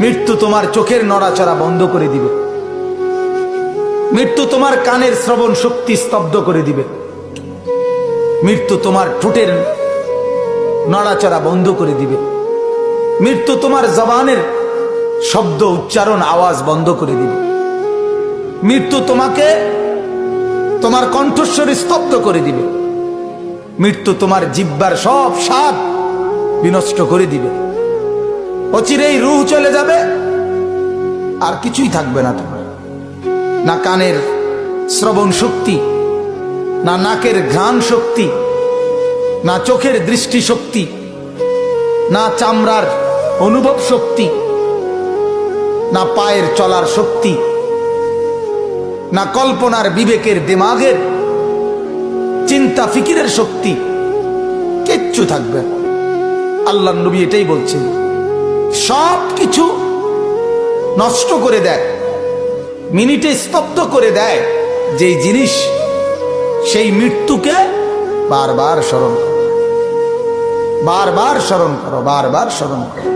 মৃত্যু তোমার চোখের নড়াচড়া বন্ধ করে দিবে, মৃত্যু তোমার কানের শ্রবণ শক্তি স্তব্ধ করে দিবে, মৃত্যু তোমার ঠোঁটের নড়াচড়া বন্ধ করে দিবে, মৃত্যু তোমার জবানের শব্দ উচ্চারণ আওয়াজ বন্ধ করে দিবে, মৃত্যু তোমাকে তোমার কণ্ঠস্বর স্তব্ধ করে দিবে, মৃত্যু তোমার জিহ্বার সব স্বাদ বিনষ্ট করে দিবে। অচিরেই রূহ চলে যাবে, আর কিছুই থাকবে না তোমার, না কানের শ্রবণ শক্তি, না নাকের ঘ্রাণ শক্তি, না চোখের দৃষ্টি শক্তি, না চামড়ার অনুভব শক্তি, না পায়ের চলার শক্তি, না কল্পনার বিবেকের দিমাগের চিন্তা ফিকিরের শক্তি, কিচ্ছু থাকবে না। আল্লাহর নবী এটাই বলছেন, সব কিছু নষ্ট করে দেয়, মিনিটে স্তব্ধ করে দেয় যেই জিনিস, সেই মৃত্যুকে বারবার স্মরণ করো, বারবার স্মরণ করো, বারবার স্মরণ করো।